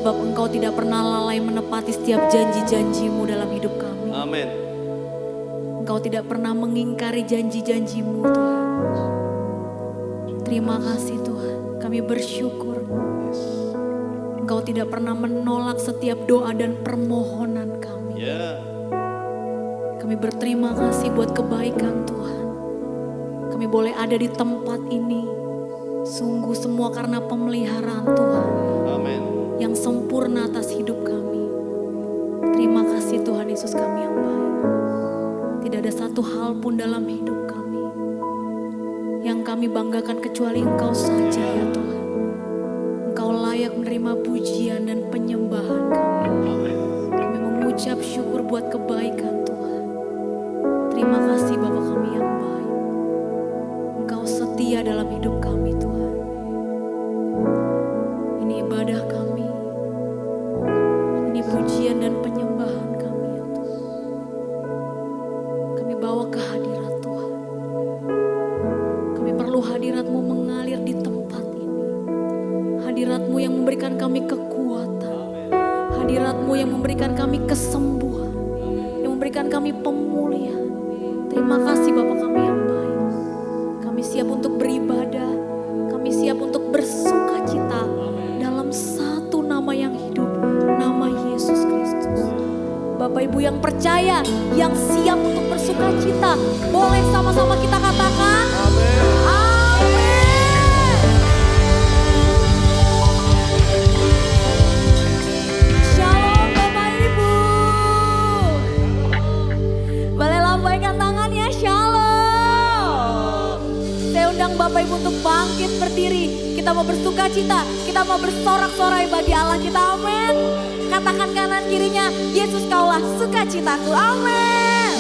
sebab Engkau tidak pernah lalai menepati setiap janji-janji-Mu dalam hidup kami. Amin. Engkau tidak pernah mengingkari janji-janji-Mu Tuhan. Terima kasih Tuhan, kami bersyukur. Engkau tidak pernah menolak setiap doa dan permohonan kami. Ya. Kami berterima kasih buat kebaikan Tuhan. Kami boleh ada di tempat ini. Sungguh semua karena pemeliharaan Tuhan. Amin. Yang sempurna atas hidup kami. Terima kasih Tuhan Yesus kami yang baik. Tidak ada satu hal pun dalam hidup kami yang kami banggakan kecuali Engkau saja ya Tuhan. Engkau layak menerima pujian dan penyembahan kami. Amin. Kami mengucap syukur buat kebaikan Tuhan. Terima kasih Bapa kami yang baik. Engkau setia dalam hidup kami Tuhan. Ini ibadah kami. Ini pujian dan penyembahan kami ya Tuhan. Kami bawa ke hadirat Tuhan. Kami perlu hadirat-Mu mengalir di tempat ini. Hadirat-Mu yang memberikan kami kekuatan. Hadirat-Mu yang memberikan kami kesembuhan. Yang memberikan kami pemulihan. Terima kasih Bapa kami yang baik. Kami siap untuk beribadah. Kami siap untuk bersuka cita dalam satu nama yang hidup. Nama Yesus Kristus. Bapak Ibu yang percaya, yang siap untuk bersuka cita. Boleh sama-sama kita katakan. Amin. Amin. Shalom Bapak Ibu. Boleh lambaikan tangannya, shalom. Saya undang Bapak Ibu untuk bangkit berdiri. Kita mau bersuka cita, kita mau bersorak-sorai bagi Allah kita, amin. Katakan kanan kirinya, Yesus kaulah sukacitaku, amin.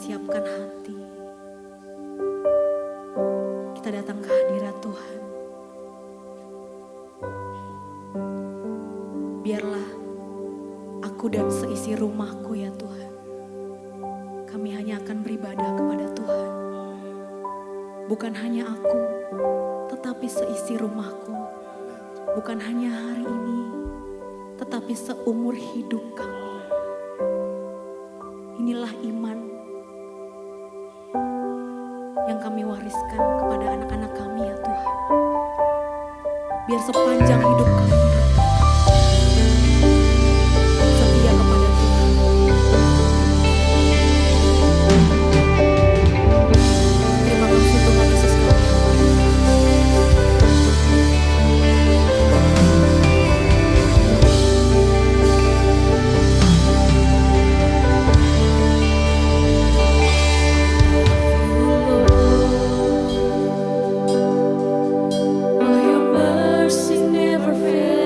mempersiapkan hati. Kita datang ke hadirat Tuhan. Biarlah aku dan seisi rumahku ya Tuhan, kami hanya akan beribadah kepada Tuhan. Bukan hanya aku, tetapi seisi rumahku. Bukan hanya hari ini, tetapi seumur hidup kami. Inilah iman yang kami wariskan kepada anak-anak kami ya Tuhan. Biar sepanjang hidup kami setia kepada Tuhan. Terima kasih Tuhan Yesus kami. Oh, your mercy never fails.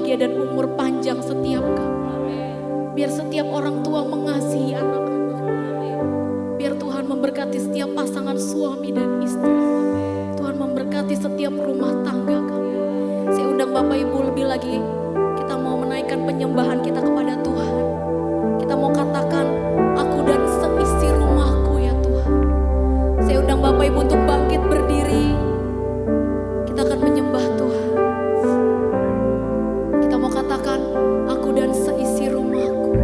bahagia dan umur panjang setiap kami. Biar setiap orang tua mengasihi anak-anak. Biar Tuhan memberkati setiap pasangan suami dan istri. Tuhan memberkati setiap rumah tangga kami. Saya undang Bapak Ibu lebih lagi, kita mau menaikkan penyembahan kita kepada Tuhan. Kita mau katakan, aku dan seisi rumahku ya Tuhan. Saya undang Bapak Ibu untuk bangkit berdiri. Kita akan menyembah Tuhan. Kita mau katakan, aku dan seisi rumahku.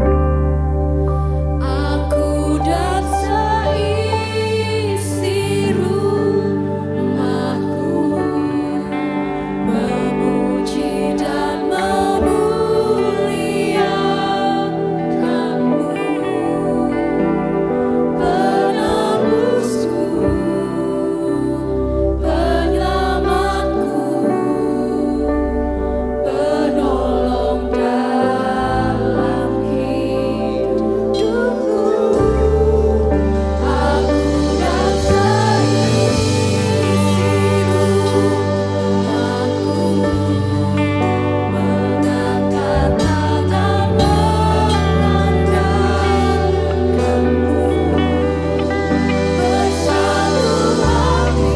Aku dan seisi rumahku memuji dan memuliakan-Mu, penebusku, penyelamatku, penolong dalam hidupku. Aku dan seisi rumahku mengangkat tangan mengandalkan-Mu, bersatu hati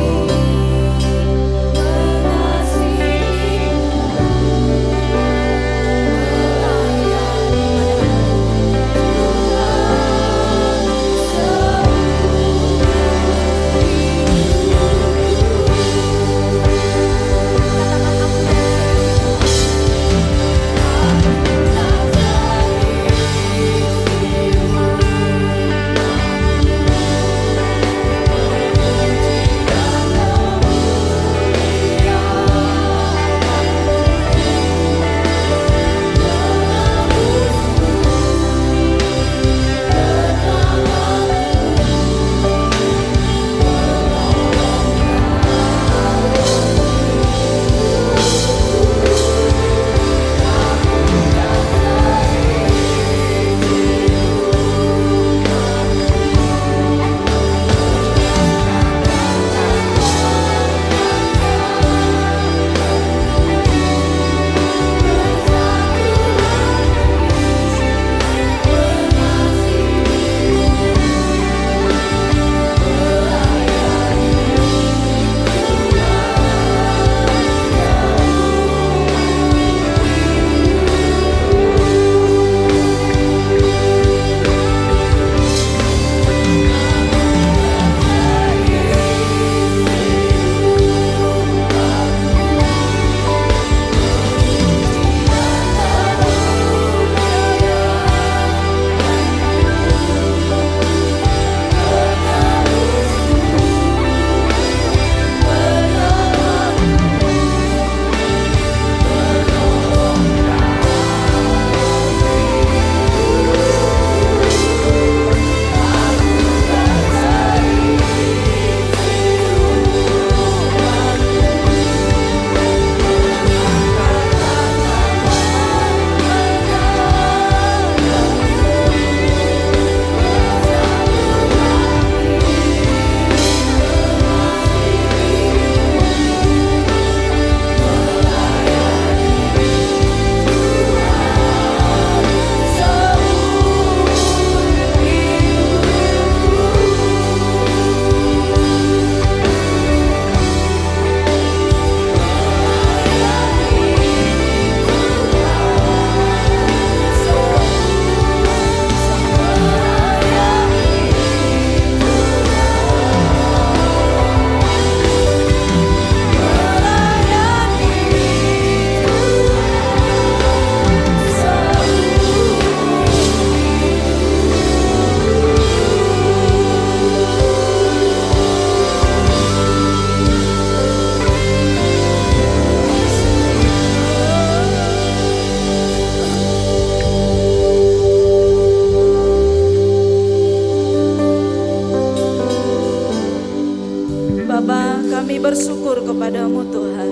Kami bersyukur kepadamu Tuhan.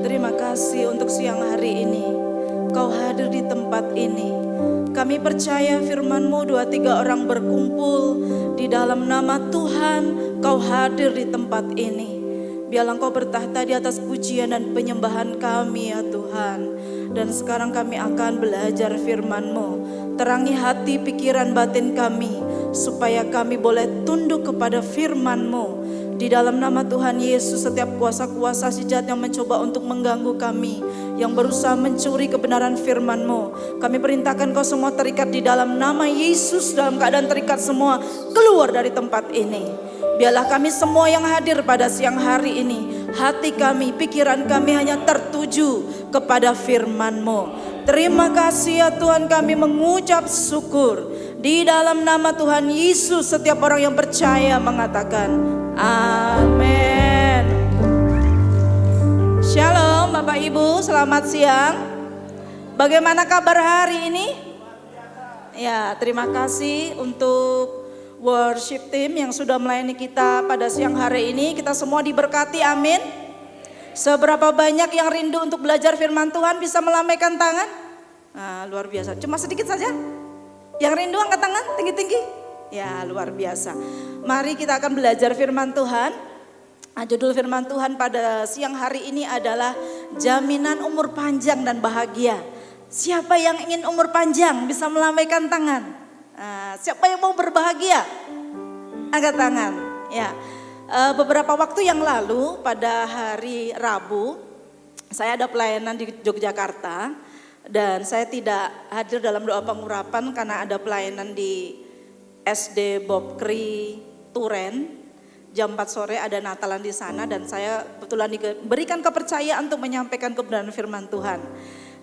Terima kasih untuk siang hari ini. Kau hadir di tempat ini. Kami percaya firman-Mu 2-3 orang berkumpul di dalam nama Tuhan. Kau hadir di tempat ini. Biarlah Engkau bertahta di atas pujian dan penyembahan kami ya Tuhan. Dan sekarang kami akan belajar firman-Mu. Terangi hati, pikiran, batin kami, supaya kami boleh tunduk kepada firman-Mu. Di dalam nama Tuhan Yesus, setiap kuasa-kuasa si jahat yang mencoba untuk mengganggu kami, yang berusaha mencuri kebenaran firman-Mu, kami perintahkan Kau semua terikat di dalam nama Yesus. Dalam keadaan terikat semua, keluar dari tempat ini. Biarlah kami semua yang hadir pada siang hari ini, hati kami, pikiran kami hanya tertuju kepada firman-Mu. Terima kasih ya Tuhan, kami mengucap syukur. Di dalam nama Tuhan Yesus, setiap orang yang percaya mengatakan amin. Shalom Bapak Ibu, selamat siang. Bagaimana kabar hari ini? Ya, terima kasih untuk worship team yang sudah melayani kita pada siang hari ini. Kita semua diberkati, amin. Seberapa banyak yang rindu untuk belajar firman Tuhan bisa melambaikan tangan? Nah, luar biasa, cuma sedikit saja. Yang rindu angkat tangan tinggi-tinggi. Ya, luar biasa. Mari kita akan belajar firman Tuhan. Judul firman Tuhan pada siang hari ini adalah jaminan umur panjang dan bahagia. Siapa yang ingin umur panjang bisa melambaikan tangan? Siapa yang mau berbahagia? Angkat tangan. Ya, beberapa waktu yang lalu pada hari Rabu saya ada pelayanan di Yogyakarta dan saya tidak hadir dalam doa pengurapan karena ada pelayanan di SD Bob Kri Turen. Jam 4 sore ada Natalan di sana dan saya kebetulan diberikan kepercayaan untuk menyampaikan kebenaran firman Tuhan.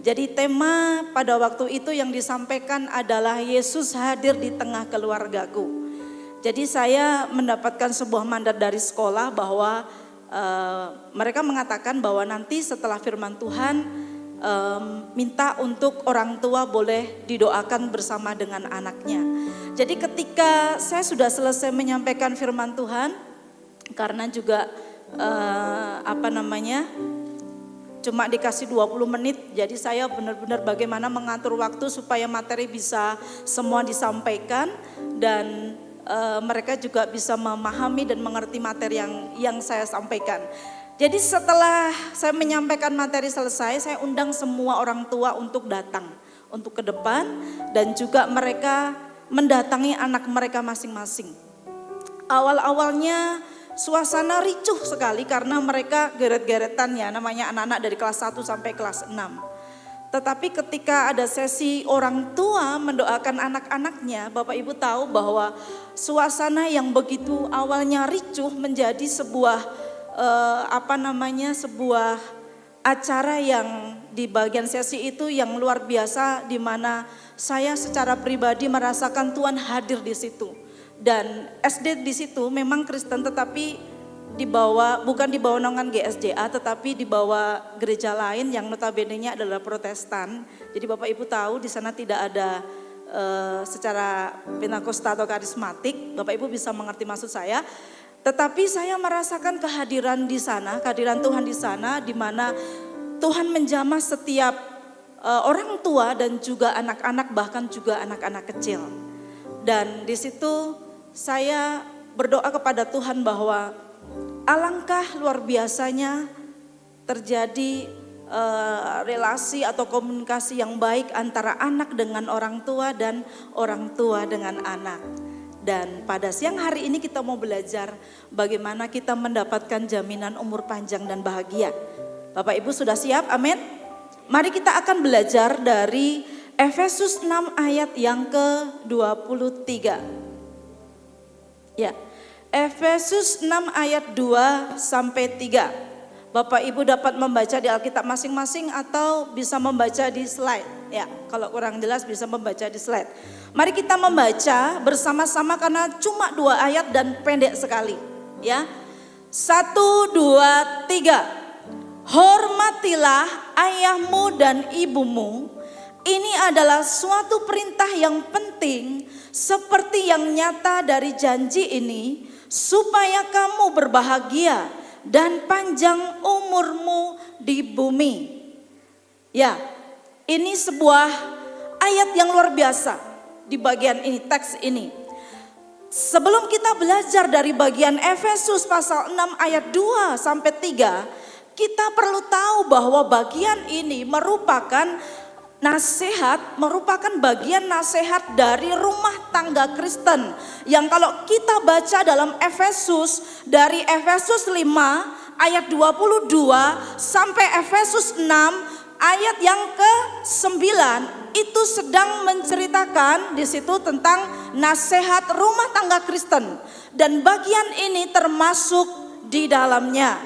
Jadi tema pada waktu itu yang disampaikan adalah Yesus hadir di tengah keluargaku. Jadi saya mendapatkan sebuah mandat dari sekolah bahwa mereka mengatakan bahwa nanti setelah firman Tuhan minta untuk orang tua boleh didoakan bersama dengan anaknya. Jadi ketika saya sudah selesai menyampaikan firman Tuhan, karena juga cuma dikasih 20 menit, jadi saya benar-benar bagaimana mengatur waktu supaya materi bisa semua disampaikan dan mereka juga bisa memahami dan mengerti materi yang saya sampaikan. Jadi setelah saya menyampaikan materi selesai, saya undang semua orang tua untuk datang, untuk ke depan dan juga mereka mendatangi anak mereka masing-masing. Awal-awalnya suasana ricuh sekali karena mereka geret-geretan ya, namanya anak-anak dari kelas 1 sampai kelas 6. Tetapi ketika ada sesi orang tua mendoakan anak-anaknya, Bapak Ibu tahu bahwa suasana yang begitu awalnya ricuh menjadi sebuah sebuah acara yang di bagian sesi itu yang luar biasa, di mana saya secara pribadi merasakan Tuhan hadir di situ. Dan SD di situ memang Kristen tetapi bukan di bawah naungan GSJA tetapi di bawah gereja lain yang notabene-nya adalah Protestan. Jadi Bapak Ibu tahu di sana tidak ada secara Pentakosta atau karismatik. Bapak Ibu bisa mengerti maksud saya. Tetapi saya merasakan kehadiran di sana, kehadiran Tuhan di sana, di mana Tuhan menjamah setiap orang tua dan juga anak-anak, bahkan juga anak-anak kecil. Dan di situ saya berdoa kepada Tuhan bahwa alangkah luar biasanya terjadi relasi atau komunikasi yang baik antara anak dengan orang tua dan orang tua dengan anak. Dan pada siang hari ini kita mau belajar bagaimana kita mendapatkan jaminan umur panjang dan bahagia. Bapak Ibu sudah siap? Amin. Mari kita akan belajar dari Efesus 6 ayat yang ke-23. Ya, Efesus 6 ayat 2 sampai 3. Bapak Ibu dapat membaca di Alkitab masing-masing atau bisa membaca di slide. Ya, kalau kurang jelas bisa membaca di slide. Mari kita membaca bersama-sama karena cuma 2 ayat dan pendek sekali. Ya, 1, 2, 3. Hormatilah ayahmu dan ibumu. Ini adalah suatu perintah yang penting seperti yang nyata dari janji ini, supaya kamu berbahagia dan panjang umurmu di bumi. Ya, ini sebuah ayat yang luar biasa di bagian ini, teks ini. Sebelum kita belajar dari bagian Efesus pasal 6 ayat 2 sampai 3, kita perlu tahu bahwa bagian ini merupakan bagian nasihat dari rumah tangga Kristen. Yang kalau kita baca dalam Efesus, dari Efesus 5 ayat 22 sampai Efesus 6 ayat yang ke-9, itu sedang menceritakan di situ tentang nasihat rumah tangga Kristen. Dan bagian ini termasuk di dalamnya.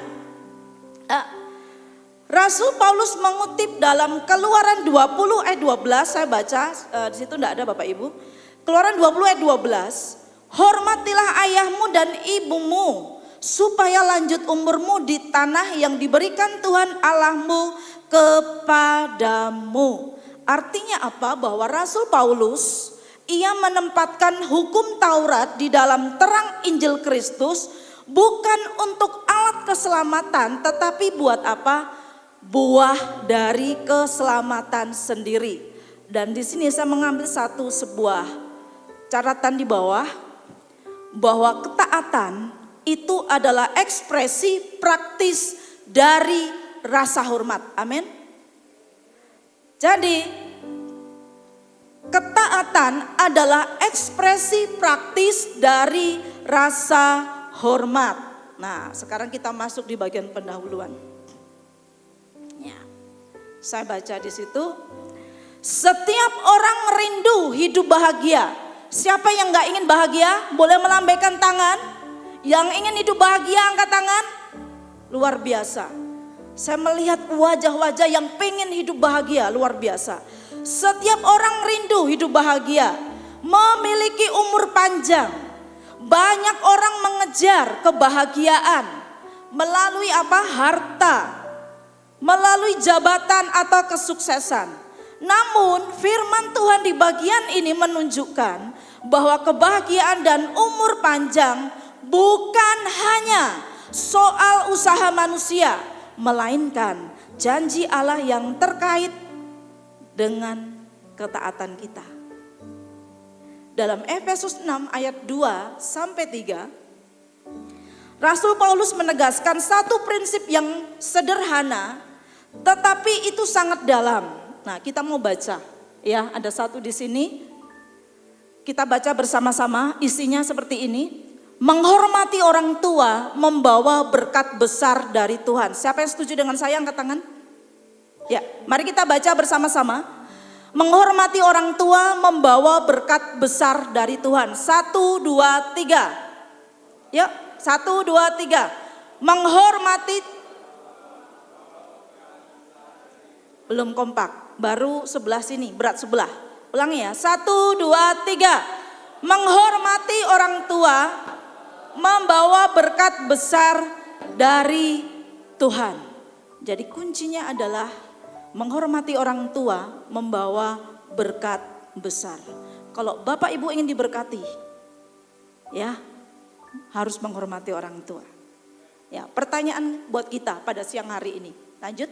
Rasul Paulus mengutip dalam Keluaran 20 ayat 12, saya baca, di situ enggak ada Bapak Ibu. Keluaran 20 ayat 12, hormatilah ayahmu dan ibumu, supaya lanjut umurmu di tanah yang diberikan Tuhan Allahmu kepadamu. Artinya apa? Bahwa Rasul Paulus, ia menempatkan hukum Taurat di dalam terang Injil Kristus, bukan untuk alat keselamatan, tetapi buat apa? Buah dari keselamatan sendiri. Dan di sini saya mengambil sebuah catatan di bawah, bahwa ketaatan itu adalah ekspresi praktis dari rasa hormat. Amin. Jadi ketaatan adalah ekspresi praktis dari rasa hormat. Nah, sekarang kita masuk di bagian pendahuluan. Ya, saya baca di situ. Setiap orang rindu hidup bahagia. Siapa yang gak ingin bahagia? Boleh melambaikan tangan. Yang ingin hidup bahagia angkat tangan. Luar biasa. Saya melihat wajah-wajah yang pengen hidup bahagia, luar biasa. Setiap orang rindu hidup bahagia, memiliki umur panjang. Banyak orang mengejar kebahagiaan melalui apa? Harta, melalui jabatan atau kesuksesan. Namun firman Tuhan di bagian ini menunjukkan bahwa kebahagiaan dan umur panjang bukan hanya soal usaha manusia, melainkan janji Allah yang terkait dengan ketaatan kita. Dalam Efesus 6 ayat 2 sampai 3, Rasul Paulus menegaskan satu prinsip yang sederhana, tetapi itu sangat dalam. Nah, kita mau baca, ya, ada satu di sini. Kita baca bersama-sama, isinya seperti ini. Menghormati orang tua membawa berkat besar dari Tuhan. Siapa yang setuju dengan saya angkat tangan? Ya, mari kita baca bersama-sama. Menghormati orang tua membawa berkat besar dari Tuhan. 1, 2, 3. Yuk, 1, 2, 3. Menghormati. Belum kompak, baru sebelah sini, berat sebelah. Ulangi ya, 1, 2, 3. Menghormati orang tua membawa berkat besar dari Tuhan. Jadi kuncinya adalah menghormati orang tua membawa berkat besar. Kalau Bapak Ibu ingin diberkati, ya, harus menghormati orang tua. Ya, pertanyaan buat kita pada siang hari ini. Lanjut.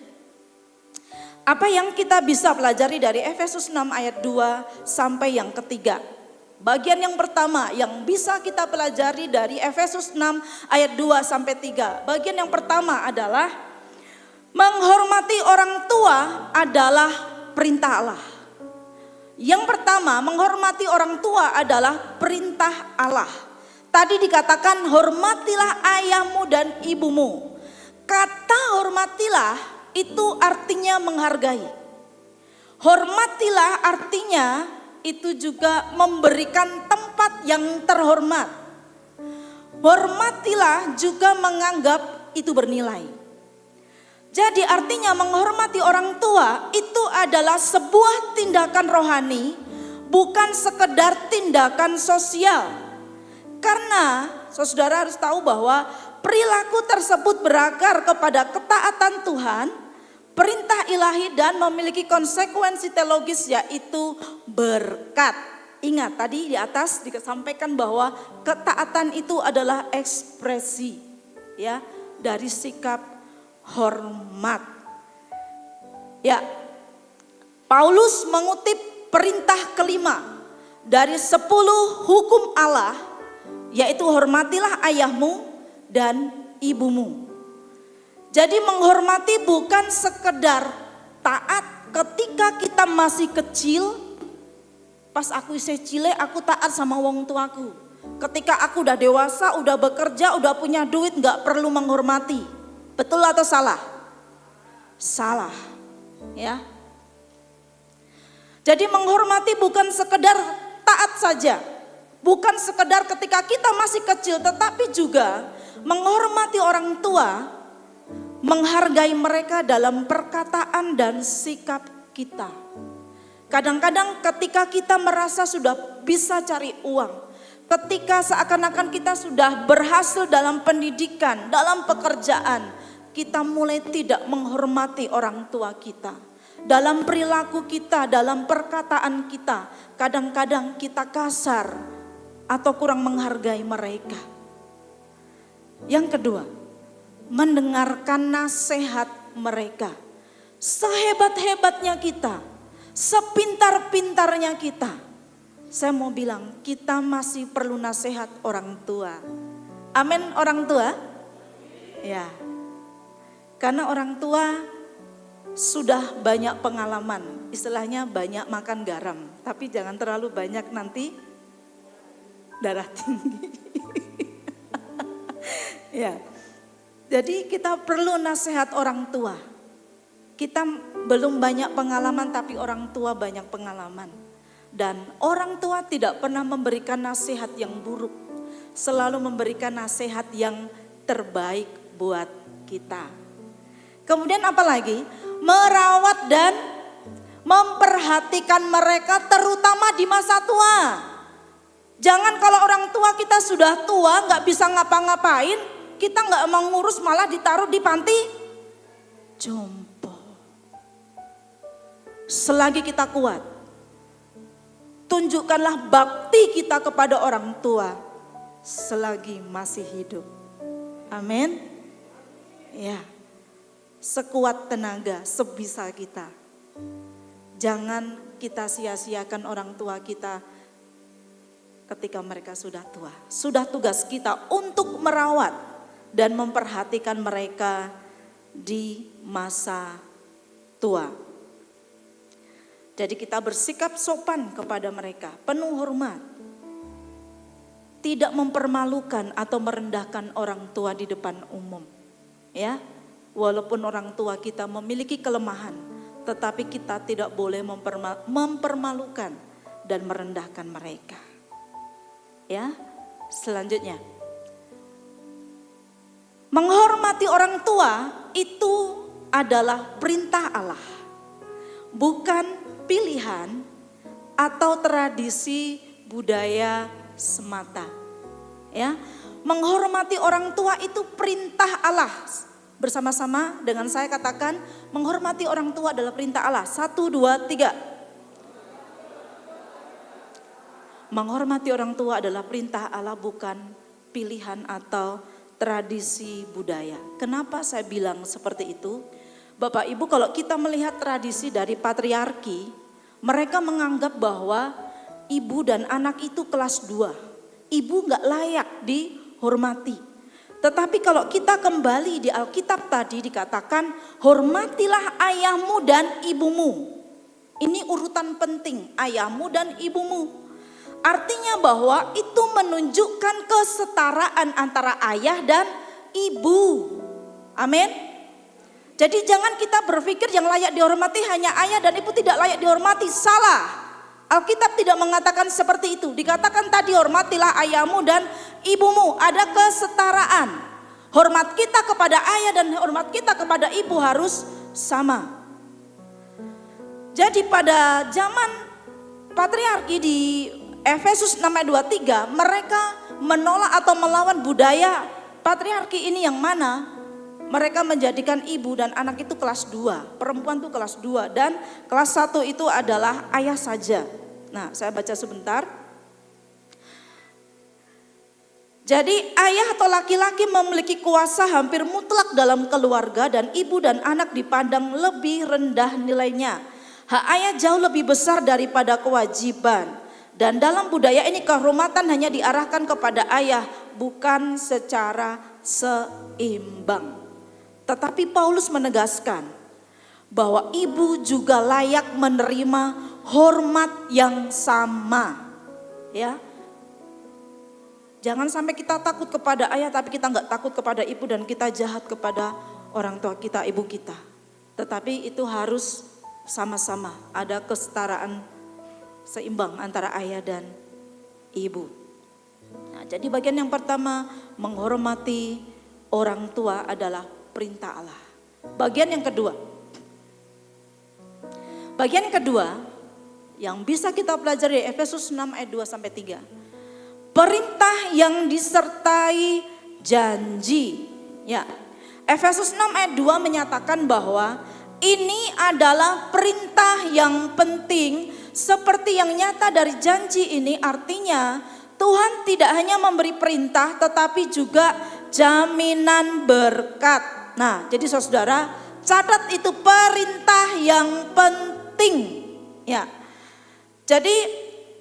Apa yang kita bisa pelajari dari Efesus 6 ayat 2 sampai yang ketiga? Bagian yang pertama yang bisa kita pelajari dari Efesus 6 ayat 2 sampai 3. Bagian yang pertama adalah menghormati orang tua adalah perintah Allah. Yang pertama, menghormati orang tua adalah perintah Allah. Tadi dikatakan hormatilah ayahmu dan ibumu. Kata hormatilah itu artinya menghargai. Hormatilah artinya itu juga memberikan tempat yang terhormat. Hormatilah juga menganggap itu bernilai. Jadi artinya menghormati orang tua itu adalah sebuah tindakan rohani, bukan sekedar tindakan sosial. Karena saudara harus tahu bahwa perilaku tersebut berakar kepada ketaatan Tuhan, perintah ilahi dan memiliki konsekuensi teologis yaitu berkat. Ingat tadi di atas disampaikan bahwa ketaatan itu adalah ekspresi, ya, dari sikap hormat. Ya, Paulus mengutip perintah kelima dari 10 hukum Allah yaitu hormatilah ayahmu dan ibumu. Jadi menghormati bukan sekedar taat ketika kita masih kecil. Pas aku isih cilik aku taat sama wong tuaku. Ketika aku udah dewasa, udah bekerja, udah punya duit, gak perlu menghormati. Betul atau salah? Salah, ya. Jadi menghormati bukan sekedar taat saja, bukan sekedar ketika kita masih kecil, tetapi juga menghormati orang tua, menghargai mereka dalam perkataan dan sikap kita. Kadang-kadang ketika kita merasa sudah bisa cari uang, ketika seakan-akan kita sudah berhasil dalam pendidikan, dalam pekerjaan, kita mulai tidak menghormati orang tua kita. Dalam perilaku kita, dalam perkataan kita, kadang-kadang kita kasar atau kurang menghargai mereka. Yang kedua, mendengarkan nasihat mereka. Sehebat-hebatnya kita, sepintar-pintarnya kita, saya mau bilang kita masih perlu nasihat orang tua. Amin, orang tua? Ya. Karena orang tua sudah banyak pengalaman, istilahnya banyak makan garam, tapi jangan terlalu banyak nanti darah tinggi. Ya. Jadi kita perlu nasihat orang tua. Kita belum banyak pengalaman tapi orang tua banyak pengalaman. Dan orang tua tidak pernah memberikan nasihat yang buruk. Selalu memberikan nasihat yang terbaik buat kita. Kemudian apa lagi? Merawat dan memperhatikan mereka terutama di masa tua. Jangan kalau orang tua kita sudah tua gak bisa ngapa-ngapain, kita gak mau ngurus malah ditaruh di panti jompo. Selagi kita kuat, tunjukkanlah bakti kita kepada orang tua selagi masih hidup. Amin. Ya, sekuat tenaga sebisa kita. Jangan kita sia-siakan orang tua kita ketika mereka sudah tua. Sudah tugas kita untuk merawat dan memperhatikan mereka di masa tua. Jadi kita bersikap sopan kepada mereka, penuh hormat. Tidak mempermalukan atau merendahkan orang tua di depan umum. Ya, walaupun orang tua kita memiliki kelemahan, tetapi kita tidak boleh mempermalukan dan merendahkan mereka. Ya, selanjutnya. Menghormati orang tua itu adalah perintah Allah, bukan pilihan atau tradisi budaya semata. Ya, menghormati orang tua itu perintah Allah. Bersama-sama dengan saya katakan, menghormati orang tua adalah perintah Allah. 1, 2, 3. Menghormati orang tua adalah perintah Allah, bukan pilihan atau tradisi budaya. Kenapa saya bilang seperti itu? Bapak Ibu, kalau kita melihat tradisi dari patriarki, mereka menganggap bahwa ibu dan anak itu kelas 2. Ibu gak layak dihormati. Tetapi kalau kita kembali di Alkitab tadi dikatakan, hormatilah ayahmu dan ibumu. Ini urutan penting, ayahmu dan ibumu. Artinya bahwa itu menunjukkan kesetaraan antara ayah dan ibu. Amin. Jadi jangan kita berpikir yang layak dihormati hanya ayah dan ibu tidak layak dihormati. Salah. Alkitab tidak mengatakan seperti itu. Dikatakan tadi hormatilah ayahmu dan ibumu. Ada kesetaraan. Hormat kita kepada ayah dan hormat kita kepada ibu harus sama. Jadi pada zaman patriarki di Efesus 6:23, mereka menolak atau melawan budaya patriarki ini yang mana mereka menjadikan ibu dan anak itu kelas 2, perempuan itu kelas 2 dan kelas 1 itu adalah ayah saja. Nah, saya baca sebentar. Jadi ayah atau laki-laki memiliki kuasa hampir mutlak dalam keluarga dan ibu dan anak dipandang lebih rendah nilainya. Hak ayah jauh lebih besar daripada kewajiban Dan dalam budaya ini kehormatan hanya diarahkan kepada ayah, bukan secara seimbang. Tetapi Paulus menegaskan bahwa ibu juga layak menerima hormat yang sama. Ya, jangan sampai kita takut kepada ayah tapi kita nggak takut kepada ibu dan kita jahat kepada orang tua kita, ibu kita. Tetapi itu harus sama-sama ada kesetaraan seimbang antara ayah dan ibu. Nah, jadi bagian yang pertama, menghormati orang tua adalah perintah Allah. Bagian yang kedua yang bisa kita pelajari Efesus 6 ayat 2 sampai 3. Perintah yang disertai janji. Ya. Efesus 6 ayat 2 menyatakan bahwa ini adalah perintah yang penting. Seperti yang nyata dari janji ini, artinya Tuhan tidak hanya memberi perintah tetapi juga jaminan berkat. Nah, jadi saudara, catat itu perintah yang penting. Ya. Jadi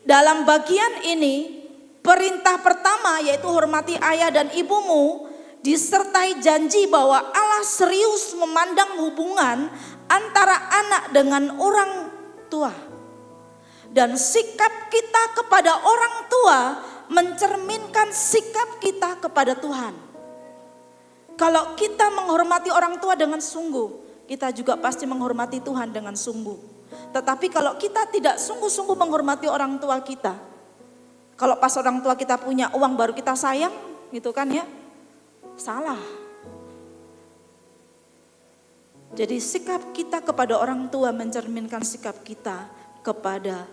dalam bagian ini, perintah pertama yaitu hormati ayah dan ibumu disertai janji bahwa Allah serius memandang hubungan antara anak dengan orang tua. Dan sikap kita kepada orang tua mencerminkan sikap kita kepada Tuhan. Kalau kita menghormati orang tua dengan sungguh, kita juga pasti menghormati Tuhan dengan sungguh. Tetapi kalau kita tidak sungguh-sungguh menghormati orang tua kita, kalau pas orang tua kita punya uang baru kita sayang, gitu kan ya, salah. Jadi sikap kita kepada orang tua mencerminkan sikap kita kepada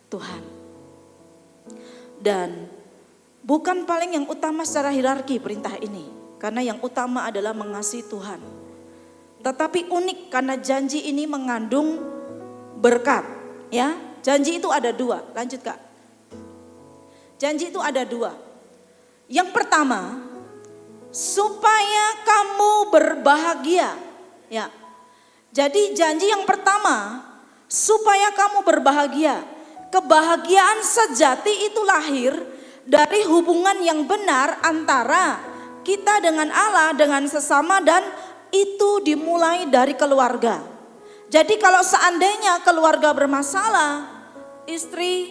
Tuhan. Dan bukan paling yang utama secara hierarki perintah ini, karena yang utama adalah mengasihi Tuhan. Tetapi unik karena janji ini mengandung berkat, ya. Janji itu ada dua. Lanjut Kak. Janji itu ada dua. Yang pertama, supaya kamu berbahagia, ya. Jadi janji yang pertama, supaya kamu berbahagia. Kebahagiaan sejati itu lahir dari hubungan yang benar antara kita dengan Allah, dengan sesama, dan itu dimulai dari keluarga. Jadi kalau seandainya keluarga bermasalah, istri,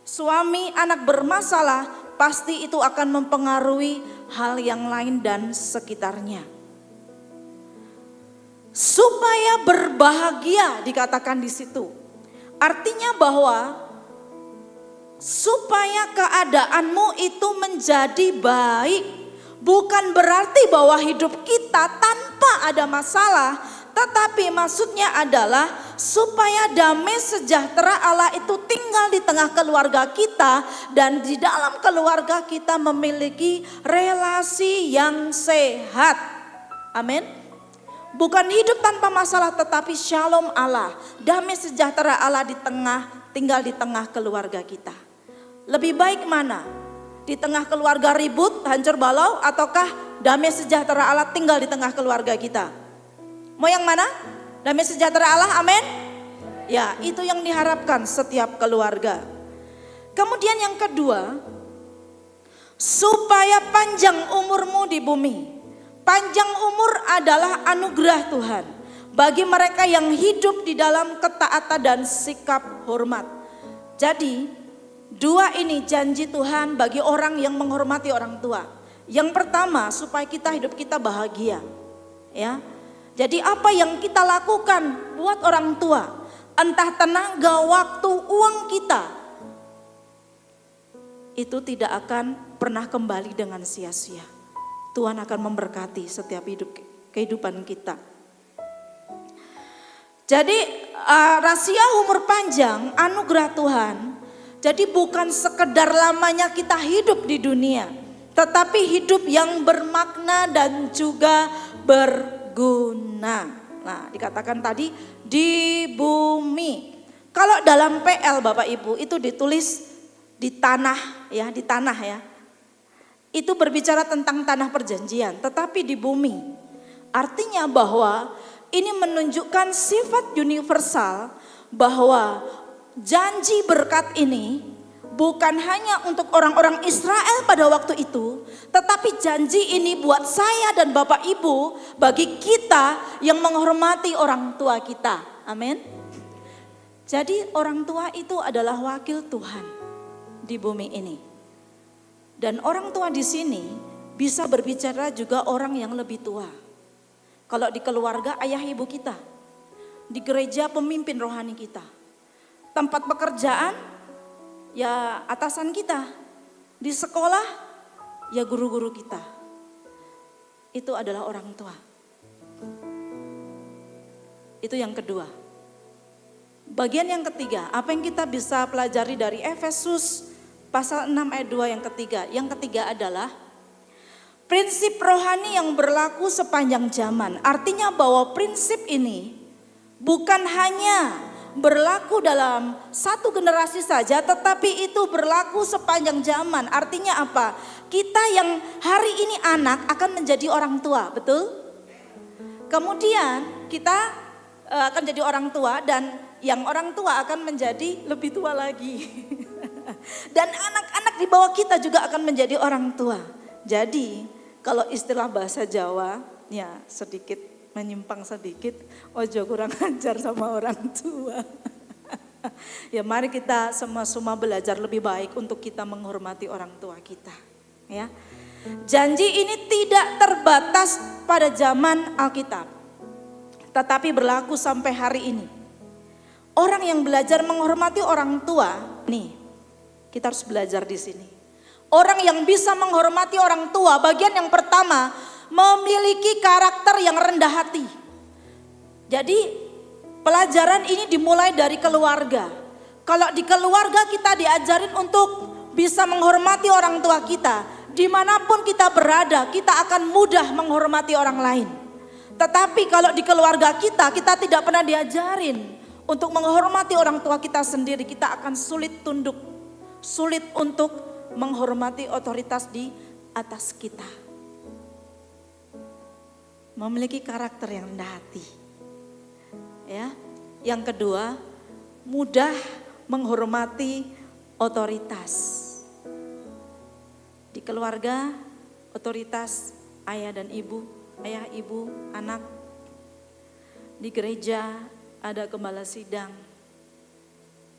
suami, anak bermasalah, pasti itu akan mempengaruhi hal yang lain dan sekitarnya. Supaya berbahagia dikatakan di situ. Artinya bahwa supaya keadaanmu itu menjadi baik. Bukan berarti bahwa hidup kita tanpa ada masalah, tetapi maksudnya adalah supaya damai sejahtera Allah itu tinggal di tengah keluarga kita dan di dalam keluarga kita memiliki relasi yang sehat. Amin. Bukan hidup tanpa masalah tetapi shalom Allah, damai sejahtera Allah tinggal di tengah keluarga kita. Lebih baik mana? Di tengah keluarga ribut, hancur balau, ataukah damai sejahtera Allah tinggal di tengah keluarga kita? Mau yang mana? Damai sejahtera Allah, amin? Ya, itu yang diharapkan setiap keluarga. Kemudian yang kedua, supaya panjang umurmu di bumi. Panjang umur adalah anugerah Tuhan bagi mereka yang hidup di dalam ketaatan dan sikap hormat. Jadi, dua ini janji Tuhan bagi orang yang menghormati orang tua. Yang pertama, supaya hidup kita bahagia. Ya. Jadi apa yang kita lakukan buat orang tua, entah tenaga, waktu, uang kita, itu tidak akan pernah kembali dengan sia-sia. Tuhan akan memberkati setiap kehidupan kita. Jadi rahasia umur panjang, anugerah Tuhan. Jadi bukan sekedar lamanya kita hidup di dunia, tetapi hidup yang bermakna dan juga berguna. Nah, dikatakan tadi di bumi. Kalau dalam PL Bapak Ibu itu ditulis di tanah ya, di tanah ya. Itu berbicara tentang tanah perjanjian, tetapi di bumi. Artinya bahwa ini menunjukkan sifat universal bahwa janji berkat ini bukan hanya untuk orang-orang Israel pada waktu itu, tetapi janji ini buat saya dan Bapak Ibu, bagi kita yang menghormati orang tua kita. Amin. Jadi orang tua itu adalah wakil Tuhan di bumi ini. Dan orang tua di sini bisa berbicara juga orang yang lebih tua. Kalau di keluarga, ayah ibu kita. Di gereja, pemimpin rohani kita. Tempat pekerjaan, ya atasan kita. Di sekolah, ya guru-guru kita. Itu adalah orang tua. Itu yang kedua. Bagian yang ketiga, apa yang kita bisa pelajari dari Efesus pasal 6 ayat 2 yang ketiga. Yang ketiga adalah prinsip rohani yang berlaku sepanjang zaman. Artinya bahwa prinsip ini bukan hanya berlaku dalam satu generasi saja, tetapi itu berlaku sepanjang zaman. Artinya apa? Kita yang hari ini anak akan menjadi orang tua, betul? Kemudian kita akan jadi orang tua, dan yang orang tua akan menjadi lebih tua lagi. Dan anak-anak di bawah kita juga akan menjadi orang tua. Jadi kalau istilah bahasa Jawa, ya sedikit menyimpang sedikit, ojo kurang ajar sama orang tua. Ya mari kita semua belajar lebih baik untuk kita menghormati orang tua kita. Ya, janji ini tidak terbatas pada zaman Alkitab, tetapi berlaku sampai hari ini. Orang yang belajar menghormati orang tua, nih kita harus belajar di sini. Orang yang bisa menghormati orang tua, bagian yang pertama, memiliki karakter yang rendah hati. Jadi pelajaran ini dimulai dari keluarga. Kalau di keluarga kita diajarin untuk bisa menghormati orang tua kita, dimanapun kita berada, kita akan mudah menghormati orang lain. Tetapi kalau di keluarga kita tidak pernah diajarin untuk menghormati orang tua kita sendiri, kita akan sulit tunduk, sulit untuk menghormati otoritas di atas kita. Memiliki karakter yang rendah hati. Ya. Yang kedua, mudah menghormati otoritas. Di keluarga, otoritas ayah dan ibu, ayah, ibu, anak. Di gereja ada gembala sidang,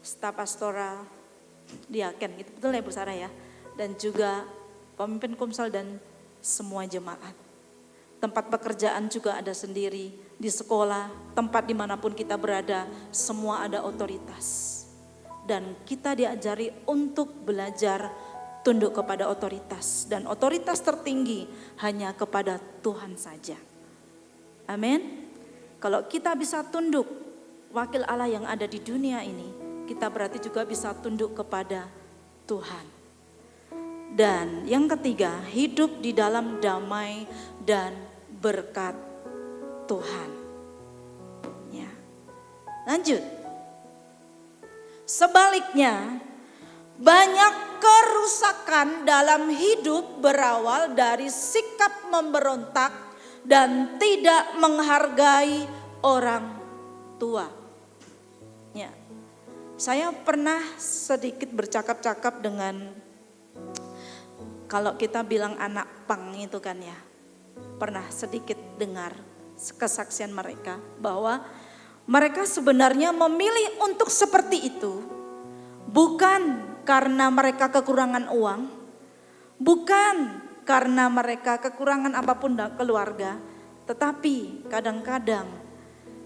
staf pastoral, diaken, gitu betul ya Bu Sarah ya, dan juga pemimpin komsel dan semua jemaat. Tempat pekerjaan juga ada sendiri, di sekolah, tempat dimanapun kita berada, semua ada otoritas. Dan kita diajari untuk belajar tunduk kepada otoritas, dan otoritas tertinggi hanya kepada Tuhan saja. Amin. Kalau kita bisa tunduk wakil Allah yang ada di dunia ini, kita berarti juga bisa tunduk kepada Tuhan. Dan yang ketiga, hidup di dalam damai dan berkat Tuhan. Ya. Lanjut. Sebaliknya, banyak kerusakan dalam hidup berawal dari sikap memberontak dan tidak menghargai orang tua. Ya. Saya pernah sedikit bercakap-cakap dengan, kalau kita bilang anak pang itu kan ya, pernah sedikit dengar kesaksian mereka bahwa mereka sebenarnya memilih untuk seperti itu bukan karena mereka kekurangan uang, bukan karena mereka kekurangan apapun dalam keluarga, tetapi kadang-kadang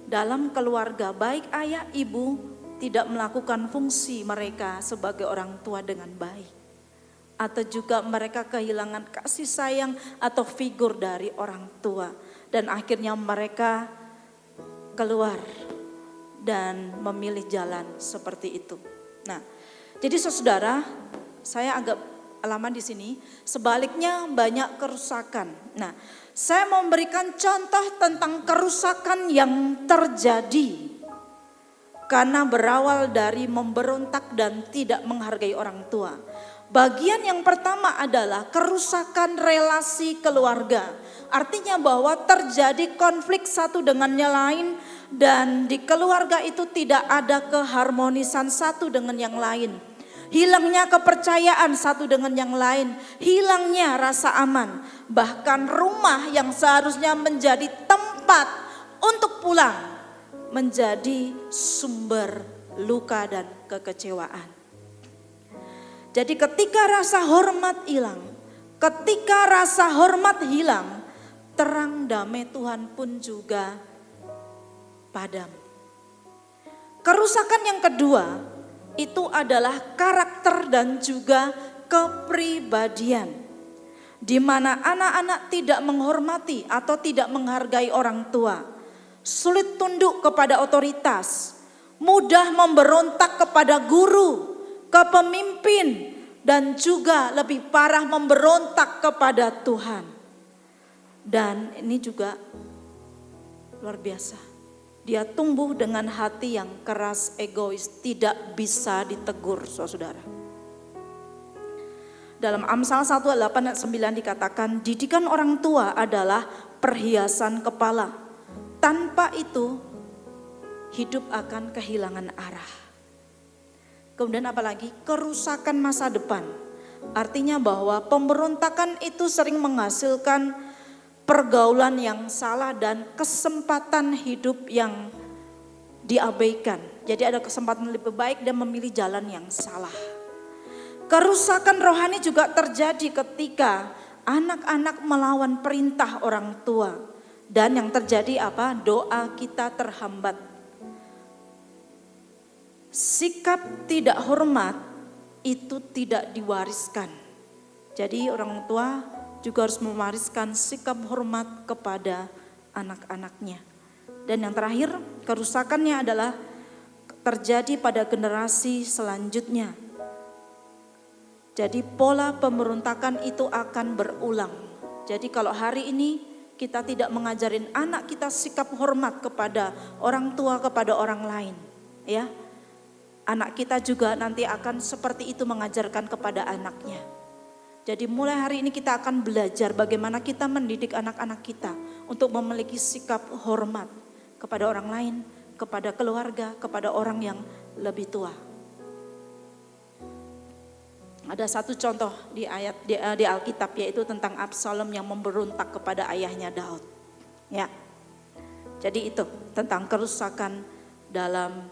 dalam keluarga baik ayah ibu tidak melakukan fungsi mereka sebagai orang tua dengan baik. Atau juga mereka kehilangan kasih sayang atau figur dari orang tua. Dan akhirnya mereka keluar dan memilih jalan seperti itu. Nah, jadi saudara, saya agak lama di sini. Sebaliknya banyak kerusakan. Nah, saya memberikan contoh tentang kerusakan yang terjadi karena berawal dari memberontak dan tidak menghargai orang tua. Bagian yang pertama adalah kerusakan relasi keluarga. Artinya bahwa terjadi konflik satu dengan yang lain dan di keluarga itu tidak ada keharmonisan satu dengan yang lain. hilangnya kepercayaan satu dengan yang lain, hilangnya rasa aman. Bahkan rumah yang seharusnya menjadi tempat untuk pulang menjadi sumber luka dan kekecewaan. Jadi ketika rasa hormat hilang, terang damai Tuhan pun juga padam. Kerusakan yang kedua itu adalah karakter dan juga kepribadian, di mana anak-anak tidak menghormati atau tidak menghargai orang tua, sulit tunduk kepada otoritas, mudah memberontak kepada guru, ke pemimpin, dan juga lebih parah memberontak kepada Tuhan. Dan ini juga luar biasa. Dia tumbuh dengan hati yang keras, egois, tidak bisa ditegur, saudara. Dalam Amsal 1 ayat 8 ayat 9 dikatakan, didikan orang tua adalah perhiasan kepala. Tanpa itu hidup akan kehilangan arah. Kemudian apalagi kerusakan masa depan. Artinya bahwa pemberontakan itu sering menghasilkan pergaulan yang salah dan kesempatan hidup yang diabaikan. Jadi ada kesempatan lebih baik dan memilih jalan yang salah. Kerusakan rohani juga terjadi ketika anak-anak melawan perintah orang tua. Dan yang terjadi apa? Doa kita terhambat. Sikap tidak hormat itu tidak diwariskan. Jadi orang tua juga harus mewariskan sikap hormat kepada anak-anaknya. Dan yang terakhir, kerusakannya adalah terjadi pada generasi selanjutnya. Jadi pola pemberontakan itu akan berulang. Jadi kalau hari ini kita tidak mengajarin anak kita sikap hormat kepada orang tua, kepada orang lain, ya, anak kita juga nanti akan seperti itu mengajarkan kepada anaknya. Jadi mulai hari ini kita akan belajar bagaimana kita mendidik anak-anak kita untuk memiliki sikap hormat kepada orang lain, kepada keluarga, kepada orang yang lebih tua. Ada satu contoh di ayat di Alkitab, yaitu tentang Absalom yang memberontak kepada ayahnya Daud. Ya. Jadi itu tentang kerusakan dalam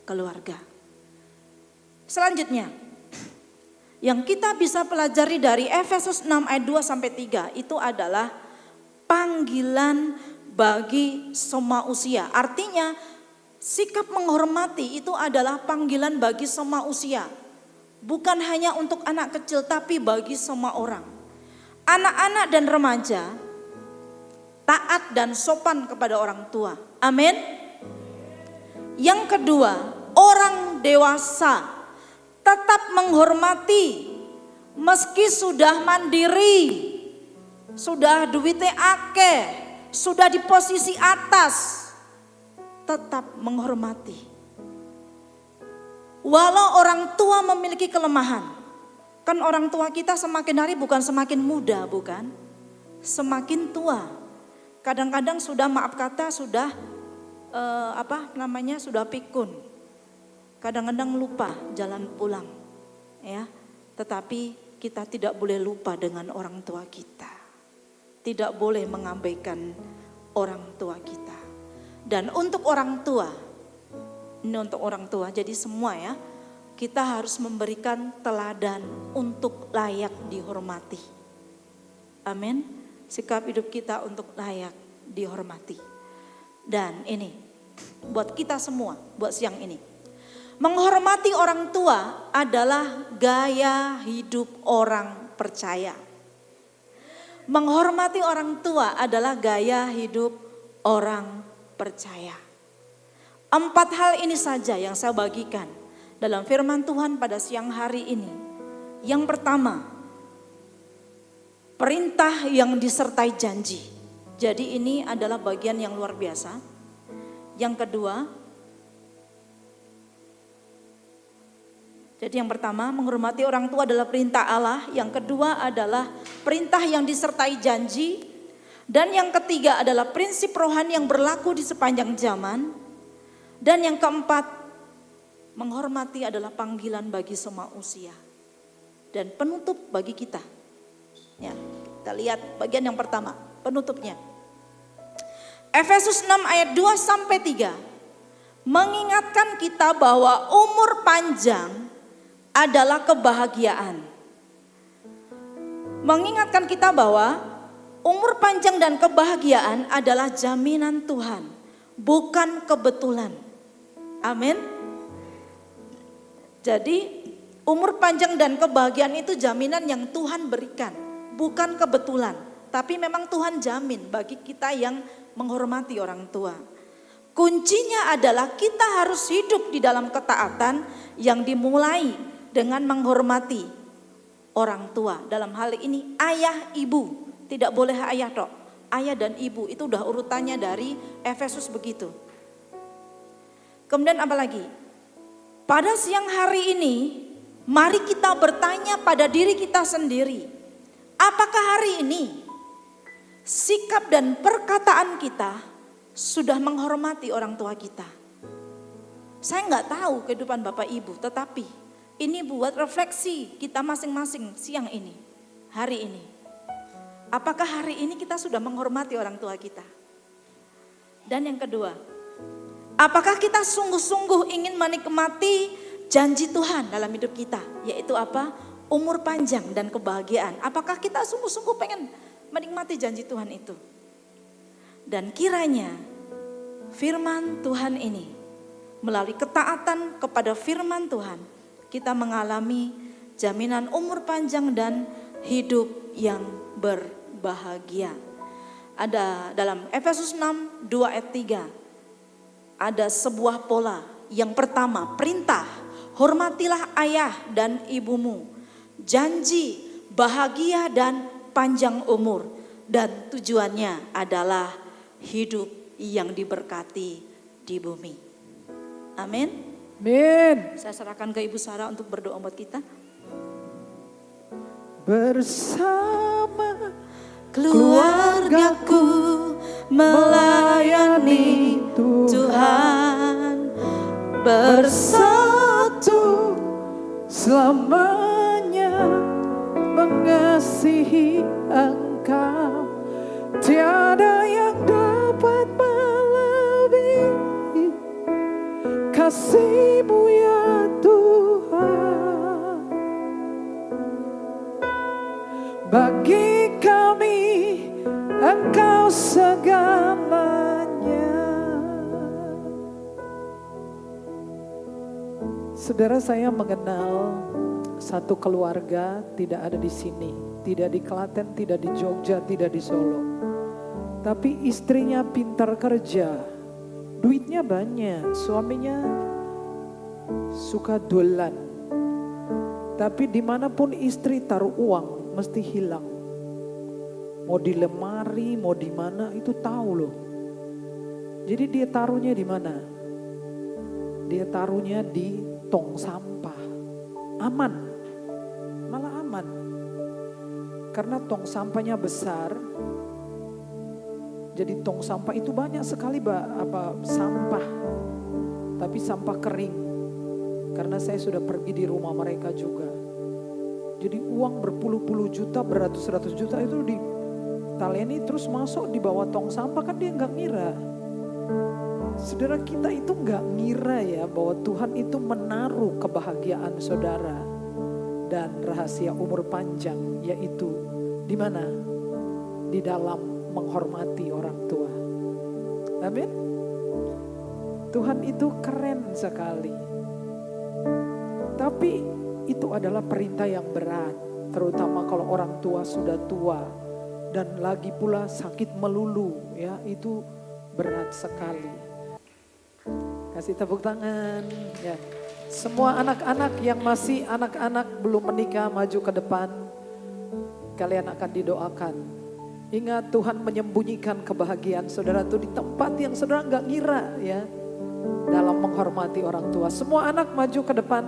keluarga. Selanjutnya, yang kita bisa pelajari dari Efesus 6 ayat 2 sampai 3 itu adalah panggilan bagi semua usia. Artinya sikap menghormati itu adalah panggilan bagi semua usia. Bukan hanya untuk anak kecil tapi bagi semua orang. Anak-anak dan remaja taat dan sopan kepada orang tua. Amin. Yang kedua, orang dewasa tetap menghormati meski sudah mandiri, sudah duitnya akeh, sudah di posisi atas, tetap menghormati. Walau orang tua memiliki kelemahan, kan orang tua kita semakin hari bukan semakin muda, bukan? Semakin tua. Kadang-kadang sudah maaf kata sudah sudah pikun. Kadang-kadang lupa jalan pulang, ya. Tetapi kita tidak boleh lupa dengan orang tua kita. Tidak boleh mengabaikan orang tua kita. Dan untuk orang tua, ini untuk orang tua, jadi semua ya, kita harus memberikan teladan untuk layak dihormati. Amin. Sikap hidup kita untuk layak dihormati. Dan ini buat kita semua, buat siang ini. Menghormati orang tua adalah gaya hidup orang percaya. Menghormati orang tua adalah gaya hidup orang percaya. 4 hal ini saja yang saya bagikan dalam firman Tuhan pada siang hari ini. Yang pertama, perintah yang disertai janji. Jadi ini adalah bagian yang luar biasa. Yang kedua, jadi yang pertama, menghormati orang tua adalah perintah Allah. Yang kedua adalah perintah yang disertai janji. Dan yang ketiga adalah prinsip rohani yang berlaku di sepanjang zaman. Dan yang keempat, menghormati adalah panggilan bagi semua usia. Dan penutup bagi kita. Ya, kita lihat bagian yang pertama, penutupnya. Efesus 6 ayat 2 sampai 3 mengingatkan kita bahwa umur panjang adalah kebahagiaan. Mengingatkan kita bahwa umur panjang dan kebahagiaan adalah jaminan Tuhan, bukan kebetulan. Amin. Jadi umur panjang dan kebahagiaan itu jaminan yang Tuhan berikan, bukan kebetulan. Tapi memang Tuhan jamin bagi kita yang menghormati orang tua. Kuncinya adalah kita harus hidup di dalam ketaatan yang dimulai dengan menghormati orang tua. Dalam hal ini ayah ibu, tidak boleh ayah tok. Ayah dan ibu itu udah urutannya dari Efesus begitu. Kemudian apa lagi? Pada siang hari ini mari kita bertanya pada diri kita sendiri. Apakah hari ini sikap dan perkataan kita sudah menghormati orang tua kita? Saya nggak tahu kehidupan Bapak Ibu, tetapi ini buat refleksi kita masing-masing siang ini, hari ini. Apakah hari ini kita sudah menghormati orang tua kita? Dan yang kedua, apakah kita sungguh-sungguh ingin menikmati janji Tuhan dalam hidup kita? Yaitu apa? Umur panjang dan kebahagiaan. Apakah kita sungguh-sungguh pengen menikmati janji Tuhan itu? Dan kiranya firman Tuhan ini, melalui ketaatan kepada firman Tuhan, kita mengalami jaminan umur panjang dan hidup yang berbahagia. Ada dalam Efesus 6, 2 ayat 3, ada sebuah pola. Yang pertama, perintah, hormatilah ayah dan ibumu. Janji, bahagia dan panjang umur. Dan tujuannya adalah hidup yang diberkati di bumi. Amin. Amin. Saya serahkan ke Ibu Sarah untuk berdoa buat kita. Bersama Keluargaku melayani Tuhan, bersatu selamanya mengasihi Engkau. Tiada yang dapat melebihi kasih-Mu ya Tuhan. Bagi kami Engkau segalanya. Saudara, saya mengenal satu keluarga tidak ada di sini, tidak di Klaten, tidak di Jogja, tidak di Solo. Tapi istrinya pintar kerja, duitnya banyak, suaminya suka dolan. Tapi dimanapun istri taruh uang mesti hilang. Mau di lemari, mau di mana itu tahu loh. Jadi dia taruhnya di mana? Dia taruhnya di tong sampah. Aman, malah aman. Karena tong sampahnya besar. Jadi tong sampah itu banyak sekali sampah. Tapi sampah kering. Karena saya sudah pergi di rumah mereka juga. Jadi uang berpuluh-puluh juta, beratus-ratus juta itu ditaleni terus masuk di bawah tong sampah, kan dia nggak ngira. Saudara, kita itu nggak ngira ya bahwa Tuhan itu menaruh kebahagiaan saudara dan rahasia umur panjang, yaitu di mana? Di dalam menghormati orang tua. Amin. Tuhan itu keren sekali. Tapi itu adalah perintah yang berat, terutama kalau orang tua sudah tua dan lagi pula sakit melulu, ya itu berat sekali. Kasih tepuk tangan, ya. Semua anak-anak yang masih anak-anak belum menikah maju ke depan, kalian akan didoakan. Ingat, Tuhan menyembunyikan kebahagiaan saudara itu di tempat yang saudara nggak ngira, ya, dalam menghormati orang tua. Semua anak maju ke depan.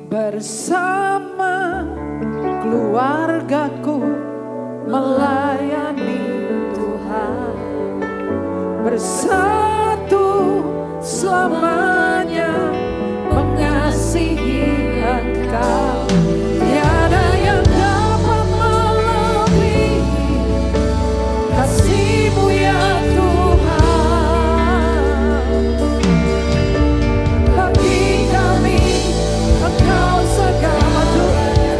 Bersama keluargaku melayani Tuhan, bersatu selamanya mengasihi Engkau. Tiada yang dapat melebihi kasih-Mu ya Tuhan. Bagi kami Engkau segala dunia.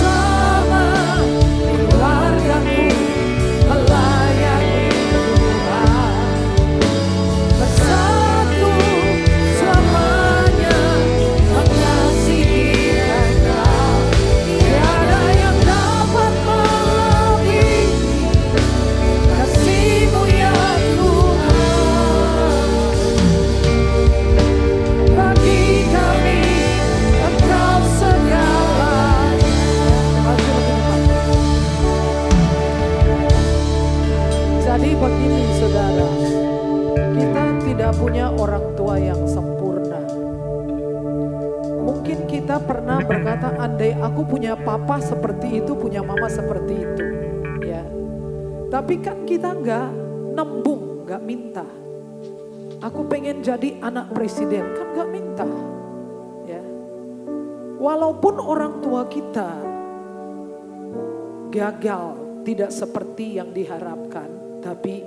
Sama keluargaku melayani Tuhan. Bersatu selamanya mengasihi Engkau. Tiada yang dapat melebihi kasih-Mu ya Tuhan. Bagi kami Engkau segalanya. Maju lebih depan. Jadi begini saudara, kita tidak punya orang tua yang sempurna. Mungkin kita pernah berkata, andai aku punya papa seperti itu, punya mama seperti itu, ya. Tapi kan kita nggak nembung, nggak minta. Aku pengen jadi anak presiden, kan nggak minta, ya. Walaupun orang tua kita gagal, tidak seperti yang diharapkan, tapi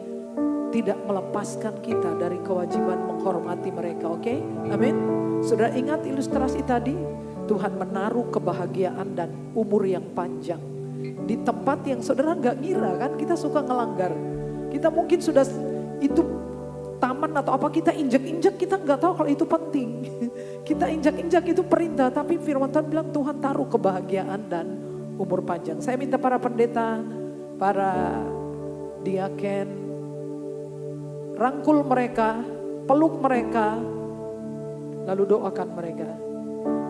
tidak melepaskan kita dari kewajiban menghormati mereka, oke? Amin. Saudara ingat ilustrasi tadi, Tuhan menaruh kebahagiaan dan umur yang panjang di tempat yang saudara nggak ngira kan, kita suka ngelanggar. Kita mungkin sudah itu taman atau apa, kita injak-injak, kita nggak tahu kalau itu penting. Kita injak-injak itu perintah, tapi firman Tuhan bilang Tuhan taruh kebahagiaan dan umur panjang. Saya minta para pendeta, para diaken, rangkul mereka, peluk mereka, lalu doakan mereka.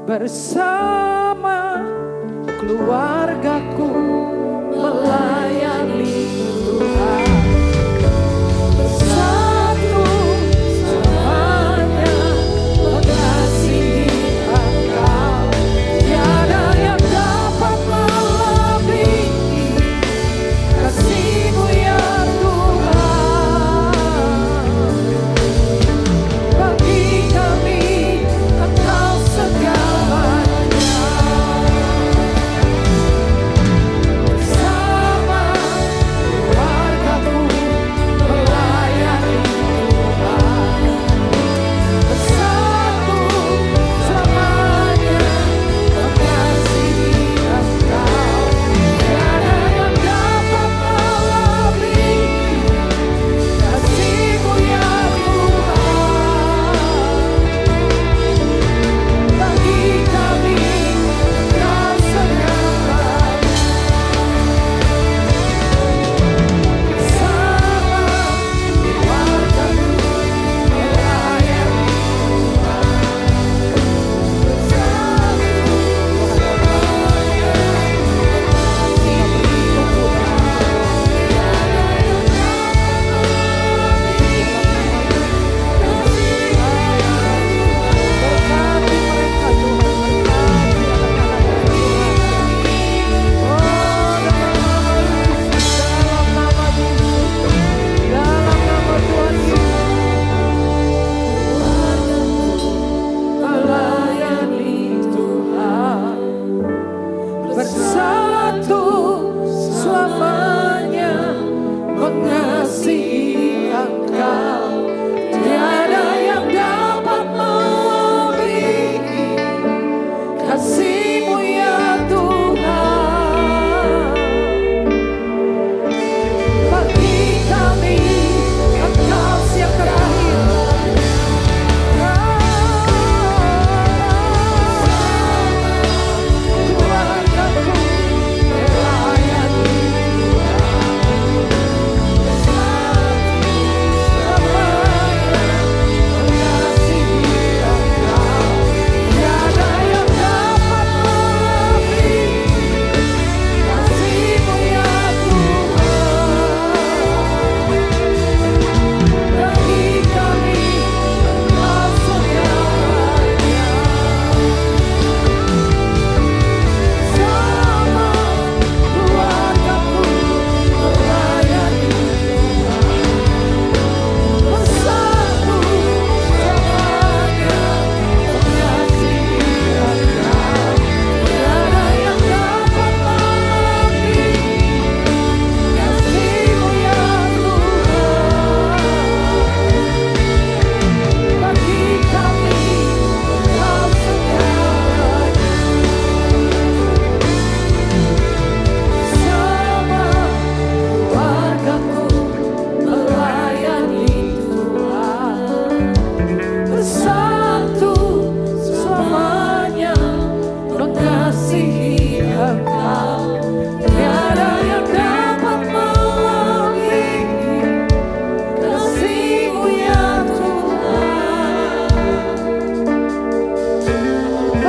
Bersama keluargaku melayani Tuhan. Bersatu selamanya mengasihi Engkau. Tiada yang dapat melebihi kasih-Mu ya Tuhan. Bagi kami Engkau segalanya. Bersama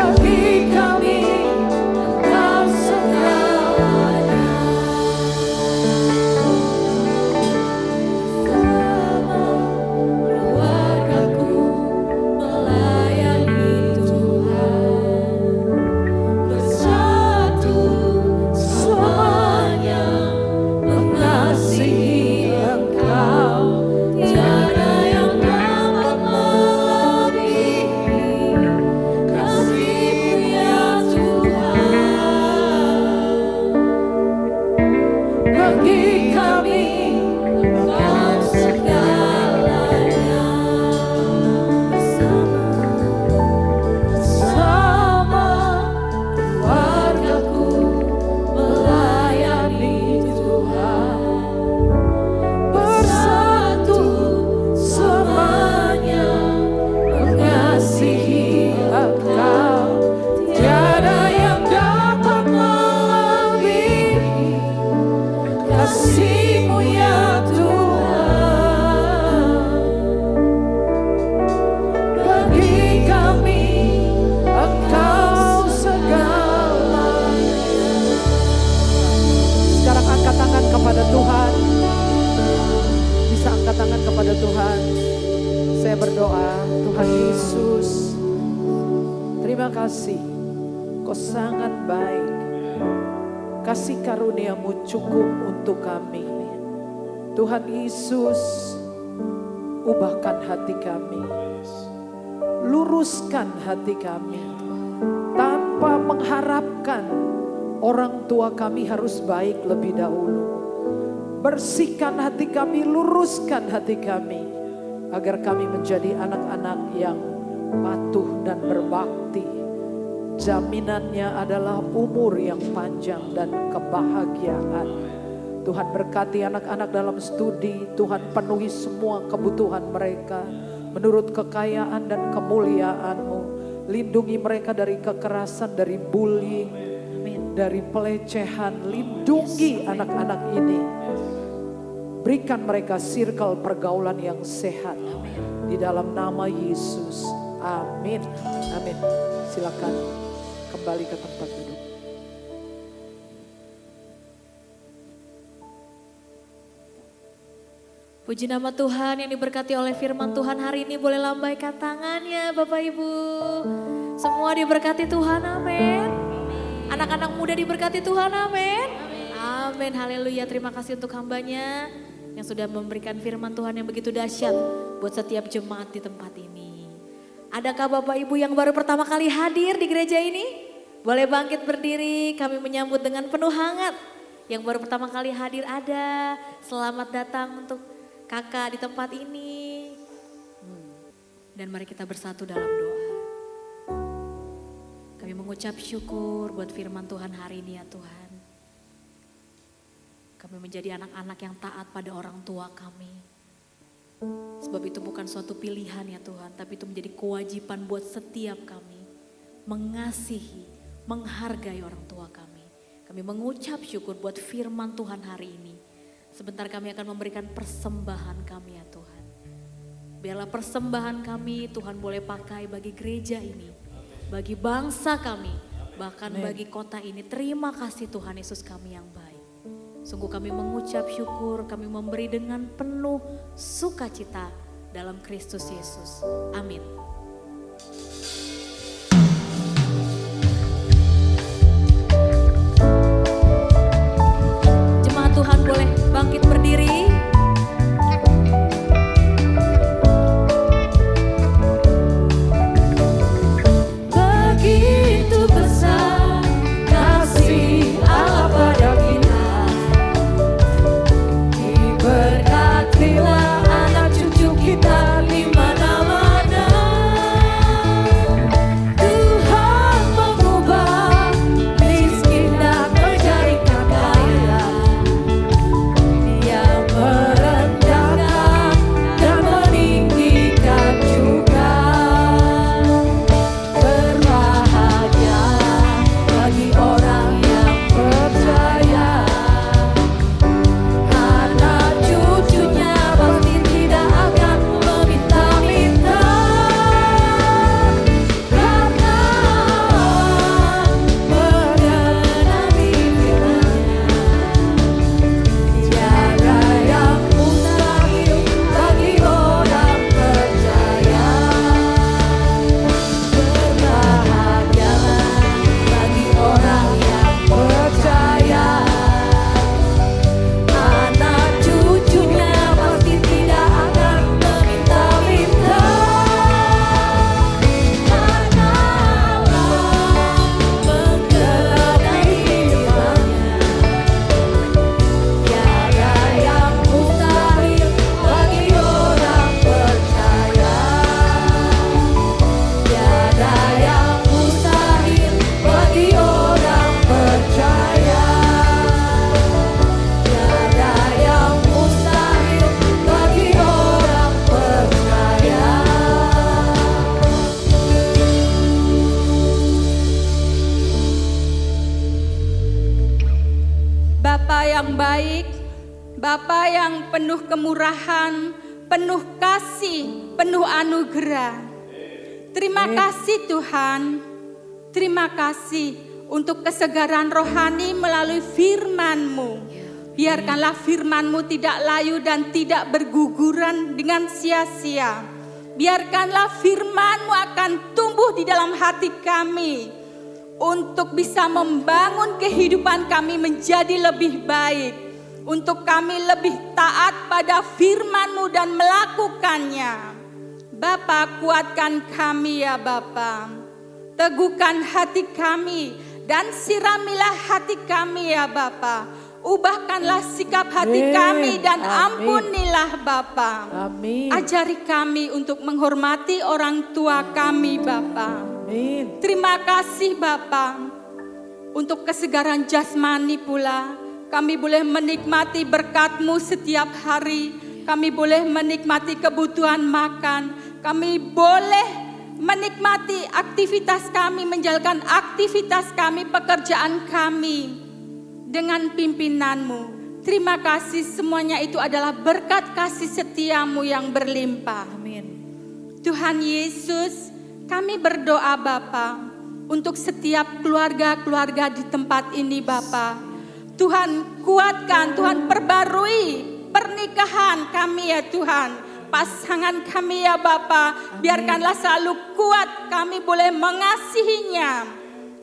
Bagi kami Engkau segalanya. Keluargaku melayani Tuhan, bersatu semuanya mengasihi Engkau. Tiada yang dapat melebihi kasih-Mu ya Tuhan. Bagi kami Engkau segalanya, sama keluargaku melayani Tuhan, bersatu semuanya mengasihi Engkau. Tiada yang dapat melebihi kasih-Mu ya Tuhan. Bagi kami Engkau segalanya. Sekarang angkat tangan kepada Tuhan. Bisa angkat tangan kepada Tuhan. Saya berdoa, Tuhan Yesus, terima kasih. Kau sangat baik. Kasih karunia-Mu cukup untuk kami. Tuhan Yesus, ubahkan hati kami. Luruskan hati kami. Tanpa mengharapkan orang tua kami harus baik lebih dahulu. Bersihkan hati kami, luruskan hati kami. Agar kami menjadi anak-anak yang patuh dan berbakti. Jaminannya adalah umur yang panjang dan kebahagiaan. Tuhan berkati anak-anak dalam studi. Tuhan penuhi semua kebutuhan mereka menurut kekayaan dan kemuliaan-Mu. Lindungi mereka dari kekerasan, dari bullying, dari pelecehan. Lindungi anak-anak ini. Berikan mereka circle pergaulan yang sehat. Di dalam nama Yesus. Amin. Amin. Silakan kembali ke tempat duduk. Puji nama Tuhan yang diberkati oleh firman Tuhan hari ini. Boleh lambaikan tangannya Bapak Ibu. Semua diberkati Tuhan, amin. Anak-anak muda diberkati Tuhan, amin. Amin, haleluya. Terima kasih untuk hambanya yang sudah memberikan firman Tuhan yang begitu dahsyat buat setiap jemaat di tempat ini. Adakah Bapak Ibu yang baru pertama kali hadir di gereja ini? Boleh bangkit berdiri, kami menyambut dengan penuh hangat. Yang baru pertama kali hadir ada, selamat datang untuk kakak di tempat ini. Dan mari kita bersatu dalam doa. Kami mengucap syukur buat firman Tuhan hari ini ya Tuhan. Kami menjadi anak-anak yang taat pada orang tua kami. Sebab itu bukan suatu pilihan ya Tuhan, tapi itu menjadi kewajiban buat setiap kami. Mengasihi, menghargai orang tua kami. Kami mengucap syukur buat firman Tuhan hari ini. Sebentar kami akan memberikan persembahan kami ya Tuhan. Biarlah persembahan kami Tuhan boleh pakai bagi gereja ini. Bagi bangsa kami, bahkan bagi kota ini. Terima kasih Tuhan Yesus kami yang baik. Sungguh kami mengucap syukur, kami memberi dengan penuh sukacita dalam Kristus Yesus. Amin. Jemaat Tuhan boleh bangkit berdiri. Begitu besar kasih Allah pada kita. Diberkatilah anak cucu kita di mana-mana. Bapa yang baik, Bapa yang penuh kemurahan, penuh kasih, penuh anugerah. Terima kasih Tuhan, terima kasih untuk kesegaran rohani melalui firman-Mu. Biarkanlah firman-Mu tidak layu dan tidak berguguran dengan sia-sia. Biarkanlah firman-Mu akan tumbuh di dalam hati kami untuk bisa membangun kehidupan kami menjadi lebih baik. Untuk kami lebih taat pada firman-Mu dan melakukannya. Bapa, kuatkan kami ya Bapa. Teguhkan hati kami dan siramilah hati kami ya Bapa. Ubahkanlah sikap hati kami dan ampunilah Bapa. Amin. Ajari kami untuk menghormati orang tua kami Bapa. Amin. Terima kasih Bapa. Untuk kesegaran jasmani pula, kami boleh menikmati berkat-Mu setiap hari. Kami boleh menikmati kebutuhan makan. Kami boleh menikmati aktivitas kami, menjalankan aktivitas kami, pekerjaan kami dengan pimpinan-Mu. Terima kasih, semuanya itu adalah berkat kasih setia-Mu yang berlimpah. Amin. Tuhan Yesus, kami berdoa Bapa untuk setiap keluarga-keluarga di tempat ini Bapa. Tuhan kuatkan, Tuhan perbarui pernikahan kami ya Tuhan. Pasangan kami ya Bapa, biarkanlah selalu kuat, kami boleh mengasihinya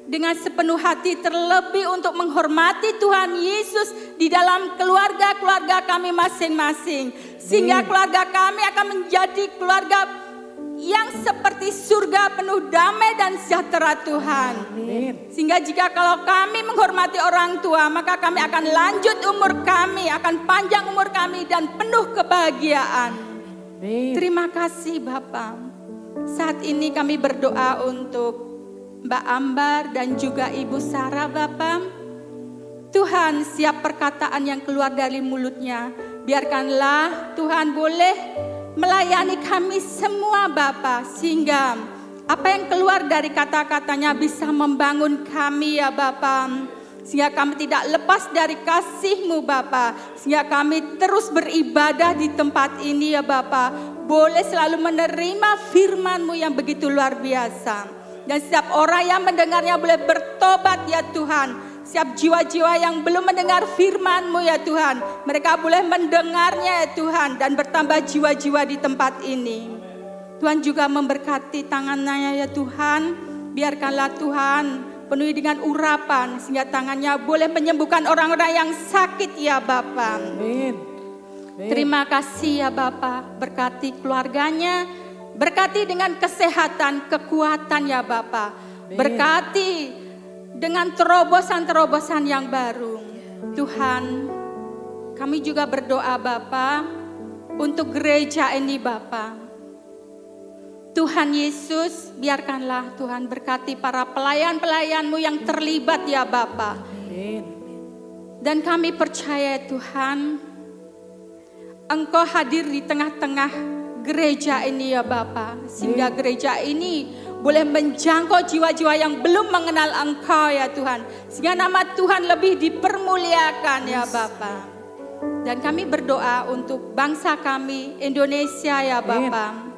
dengan sepenuh hati, terlebih untuk menghormati Tuhan Yesus di dalam keluarga-keluarga kami masing-masing. Sehingga keluarga kami akan menjadi keluarga yang seperti surga penuh damai dan sejahtera Tuhan. Amin. Sehingga jika kalau kami menghormati orang tua, maka kami akan lanjut umur kami, akan panjang umur kami dan penuh kebahagiaan. Amin. Terima kasih Bapa. Saat ini kami berdoa untuk Mbak Ambar dan juga Ibu Sarah Bapa. Tuhan, siap perkataan yang keluar dari mulutnya. Biarkanlah Tuhan boleh melayani kami semua Bapa. Sehingga apa yang keluar dari kata-katanya bisa membangun kami ya Bapa. Sehingga kami tidak lepas dari kasih-Mu Bapa. Sehingga kami terus beribadah di tempat ini ya Bapa. Boleh selalu menerima firman-Mu yang begitu luar biasa. Dan setiap orang yang mendengarnya boleh bertobat ya Tuhan. Setiap jiwa-jiwa yang belum mendengar firman-Mu ya Tuhan, mereka boleh mendengarnya ya Tuhan dan bertambah jiwa-jiwa di tempat ini. Tuhan juga memberkati tangannya ya Tuhan. Biarkanlah Tuhan penuhi dengan urapan sehingga tangannya boleh menyembuhkan orang-orang yang sakit ya Bapa. Amin. Terima kasih ya Bapa, berkati keluarganya, berkati dengan kesehatan, kekuatan ya Bapa. Berkati dengan terobosan-terobosan yang baru. Tuhan, kami juga berdoa Bapa untuk gereja ini Bapa. Tuhan Yesus, biarkanlah Tuhan berkati para pelayan-pelayan-Mu yang terlibat ya Bapa. Amin. Dan kami percaya Tuhan, Engkau hadir di tengah-tengah gereja ini ya Bapa. Sehingga gereja ini boleh menjangkau jiwa-jiwa yang belum mengenal Engkau ya Tuhan. Sehingga nama Tuhan lebih dipermuliakan ya Bapa. Dan kami berdoa untuk bangsa kami Indonesia ya Bapa.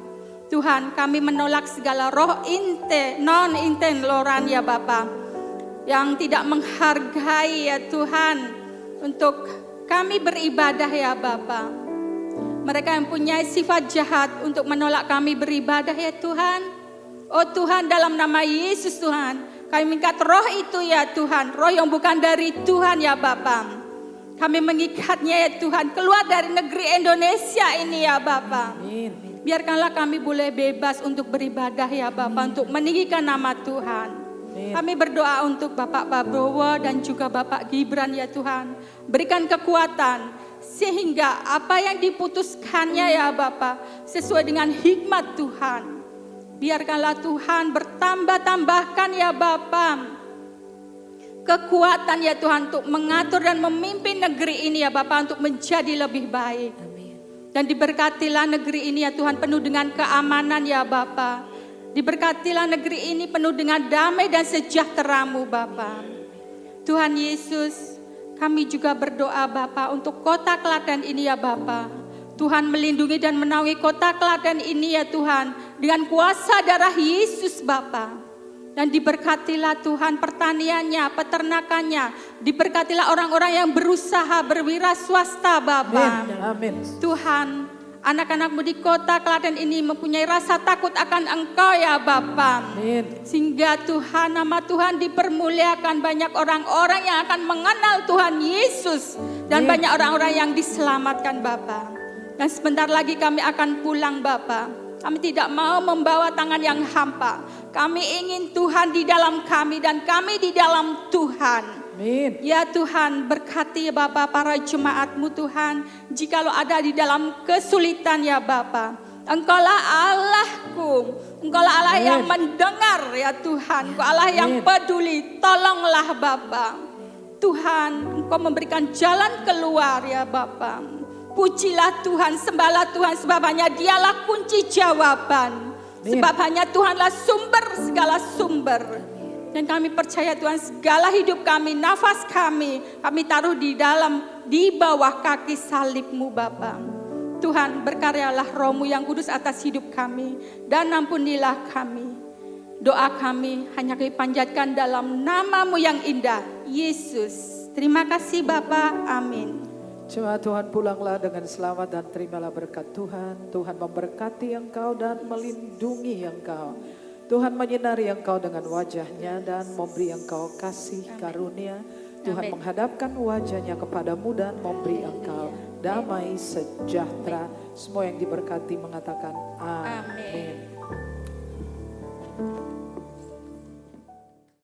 Tuhan, kami menolak segala roh non-intoleran ya Bapa, yang tidak menghargai ya Tuhan untuk kami beribadah ya Bapa. Mereka yang punya sifat jahat untuk menolak kami beribadah ya Tuhan. Oh Tuhan, dalam nama Yesus Tuhan, kami mengikat roh itu ya Tuhan, roh yang bukan dari Tuhan ya Bapa. Kami mengikatnya ya Tuhan, keluar dari negeri Indonesia ini ya Bapa. Amin. Biarkanlah kami boleh bebas untuk beribadah ya Bapa, untuk meninggikan nama Tuhan. Kami berdoa untuk Bapak Prabowo dan juga Bapak Gibran ya Tuhan. Berikan kekuatan sehingga apa yang diputuskannya ya Bapa sesuai dengan hikmat Tuhan. Biarkanlah Tuhan bertambah-tambahkan ya Bapa kekuatan ya Tuhan untuk mengatur dan memimpin negeri ini ya Bapa untuk menjadi lebih baik. Dan diberkatilah negeri ini ya Tuhan penuh dengan keamanan ya Bapa. Diberkatilah negeri ini penuh dengan damai dan sejahtera-Mu Bapa. Tuhan Yesus, Kami juga berdoa Bapa untuk kota Klaten ini ya Bapa. Tuhan melindungi dan menaungi kota Klaten ini ya Tuhan dengan kuasa darah Yesus Bapa. Dan diberkatilah Tuhan pertaniannya, peternakannya. Diberkatilah orang-orang yang berusaha berwira swasta Bapa. Amin. Tuhan, anak-anakmu di kota Klaten ini mempunyai rasa takut akan Engkau ya Bapa. Amin. Sehingga Tuhan, nama Tuhan dipermuliakan, banyak orang-orang yang akan mengenal Tuhan Yesus. Dan banyak orang-orang yang diselamatkan Bapa. Dan sebentar lagi kami akan pulang Bapa. Kami tidak mau membawa tangan yang hampa. Kami ingin Tuhan di dalam kami dan kami di dalam Tuhan. Amin. Ya Tuhan, berkati Bapa para jemaat-Mu Tuhan. Jikalau ada di dalam kesulitan ya Bapa, Engkaulah Allahku. Engkaulah Allah yang mendengar ya Tuhan. Engkau Allah yang peduli. Tolonglah Bapa. Tuhan, Engkau memberikan jalan keluar ya Bapa. Pujilah Tuhan, sembahlah Tuhan, sebab hanya Dialah kunci jawaban. Sebab hanya Tuhanlah sumber segala sumber. Dan kami percaya Tuhan, segala hidup kami, nafas kami taruh di bawah kaki salib-Mu Bapa. Tuhan, berkaryalah Roh-Mu yang kudus atas hidup kami, dan ampunilah kami. Doa kami hanya kami panjatkan dalam nama-Mu yang indah, Yesus. Terima kasih Bapa, amin. Jemaat Tuhan, pulanglah dengan selamat dan terimalah berkat Tuhan. Tuhan memberkati engkau dan melindungi engkau. Tuhan menyinari engkau dengan wajahnya dan memberi engkau kasih karunia. Tuhan menghadapkan wajahnya kepadamu dan memberi engkau damai sejahtera. Semua yang diberkati mengatakan amin.